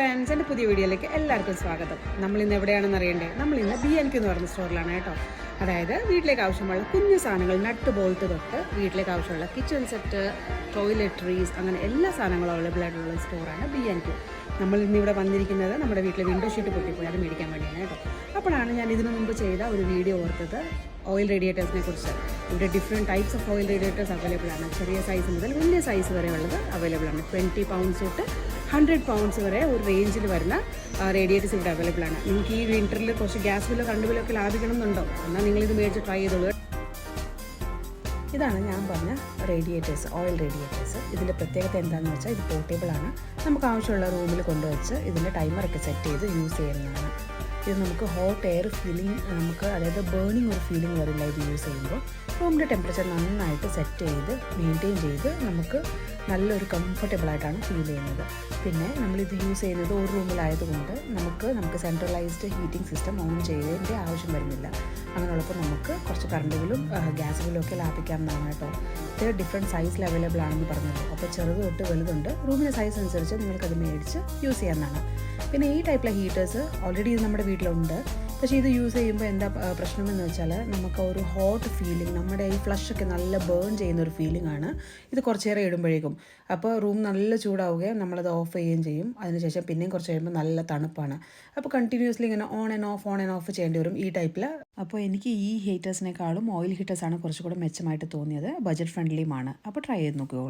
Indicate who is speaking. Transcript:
Speaker 1: Friends, എൻ്റെ പുതിയ വീഡിയോയിലേക്ക് എല്ലാവർക്കും സ്വാഗതം. നമ്മളിന്ന് എവിടെയാണെന്ന് അറിയണ്ടേ? നമ്മളിന്ന് BNQ എന്ന് പറയുന്ന സ്റ്റോറിലാണ് കേട്ടോ. അതായത് വീട്ടിലേക്ക് ആവശ്യമുള്ള കുഞ്ഞു സാധനങ്ങൾ, നട്ട് ബോൾട്ട് തൊട്ട് വീട്ടിലേക്ക് ആവശ്യമുള്ള കിച്ചൺ സെറ്റ്, ടോയ്ലറ്ററീസ്, അങ്ങനെ എല്ലാ സാധനങ്ങളും അവൈലബിൾ ആയിട്ടുള്ള സ്റ്റോറാണ് BNQ. നമ്മൾ ഇന്നിവിടെ വന്നിരിക്കുന്നത് നമ്മുടെ വീട്ടിലെ വിൻഡോ ഷീറ്റ് പൊട്ടിപ്പോയി അത് മേടിക്കാൻ വേണ്ടിയാണ് കേട്ടോ. അപ്പോഴാണ് ഞാൻ ഇതിനു മുമ്പ് ചെയ്ത ഒരു വീഡിയോ ഓർത്തത് ഓയിൽ റേഡിയേറ്റേഴ്സിനെ കുറിച്ച്. ഇവിടെ different types of oil radiators available ആണ്. ചെറിയ സൈസ് മുതൽ വലിയ സൈസ് വരെ ഉള്ളത് അവൈലബിൾ ആണ്. 20 പൗണ്ട്സ് തൊട്ട് 100 പൗണ്ട്സ് വരെ ഒരു റേഞ്ചിൽ വരുന്ന റേഡിയേറ്റേഴ്സ് ഇവിടെ അവൈലബിൾ ആണ്. നിങ്ങൾക്ക് ഈ വിൻ്ററിൽ കുറച്ച് ഗ്യാസ് ബില്ലോ കറണ്ട് ബില്ലോ ഒക്കെ ലാഭിക്കണം എന്നുണ്ടോ? എന്നാൽ നിങ്ങളിത് മേടിച്ച് ട്രൈ ചെയ്തോളൂ. ഇതാണ് ഞാൻ പറഞ്ഞ റേഡിയേറ്റേഴ്സ്, ഓയിൽ റേഡിയേറ്റേഴ്സ്. ഇതിൻ്റെ പ്രത്യേകത എന്താണെന്ന് വെച്ചാൽ ഇത് പോർട്ടബിൾ ആണ്. നമുക്ക് ആവശ്യമുള്ള റൂമിൽ കൊണ്ടുവച്ച് ഇതിൻ്റെ ടൈമറൊക്കെ സെറ്റ് ചെയ്ത് യൂസ് ചെയ്യുന്നതാണ്. ഇത് നമുക്ക് ഹോട്ട് എയർ ഫീലിംഗ്, നമുക്ക് അതായത് ബേണിംഗ് ഒരു ഫീലിംഗ് വരില്ല ഇത് യൂസ് ചെയ്യുമ്പോൾ. റൂമിൻ്റെ ടെമ്പറേച്ചർ നന്നായിട്ട് സെറ്റ് ചെയ്ത് മെയിൻറ്റെയിൻ ചെയ്ത് നമുക്ക് നല്ലൊരു കംഫർട്ടബിളായിട്ടാണ് ഫീൽ ചെയ്യുന്നത്. പിന്നെ നമ്മളിത് യൂസ് ചെയ്യുന്നത് ഒരു റൂമിലായതുകൊണ്ട് നമുക്ക് സെൻട്രലൈസ്ഡ് ഹീറ്റിംഗ് സിസ്റ്റം ഓൺ ചെയ്തതിൻ്റെ ആവശ്യം വരുന്നില്ല. അങ്ങനെയുള്ളപ്പോൾ നമുക്ക് കുറച്ച് കറണ്ട് ബില്ലും ഗ്യാസ് ബില്ലും ഒക്കെ ലാഭിക്കാവുന്നതാണ് കേട്ടോ. ഇത് ഡിഫറെൻറ്റ് സൈസിൽ അവൈലബിൾ ആണെന്ന് പറഞ്ഞല്ലോ. അപ്പോൾ ചെറുത് തൊട്ട് വലുതുണ്ട്. റൂമിൻ്റെ സൈസ് അനുസരിച്ച് നിങ്ങൾക്കത് മേടിച്ച് യൂസ് ചെയ്യാവുന്നതാണ്. പിന്നെ ഈ ടൈപ്പിലെ ഹീറ്റേഴ്സ് ഓൾറെഡി ഇത് നമ്മുടെ വീട്ടിലുണ്ട്. പക്ഷേ ഇത് യൂസ് ചെയ്യുമ്പോൾ എന്താ പ്രശ്നമെന്ന് വെച്ചാൽ നമുക്ക് ഒരു ഹോട്ട് ഫീലിംഗ്, നമ്മുടെ ഈ ഫ്ലഷൊക്കെ നല്ല ബേൺ ചെയ്യുന്ന ഒരു ഫീലിംഗ് ആണ് ഇത് കുറച്ച് നേരം ഇടുമ്പോഴേക്കും. അപ്പോൾ റൂം നല്ല ചൂടാവുകയും നമ്മളത് ഓഫ് ചെയ്യുകയും ചെയ്യും. അതിനുശേഷം പിന്നെയും കുറച്ച് കഴിയുമ്പോൾ നല്ല തണുപ്പാണ്. അപ്പോൾ കണ്ടിന്യൂസ്ലി ഇങ്ങനെ ഓൺ ആൻഡ് ഓഫ് ചെയ്യേണ്ടി വരും ഈ ടൈപ്പിൽ. അപ്പോൾ എനിക്ക് ഈ ഹീറ്റേഴ്സിനേക്കാളും ഓയിൽ ഹീറ്റേഴ്സാണ് കുറച്ചുകൂടെ മെച്ചമായിട്ട് തോന്നിയത്. ബജറ്റ് ഫ്രണ്ട്ലിയുമാണ്. അപ്പോൾ ട്രൈ ചെയ്ത് നോക്കുക.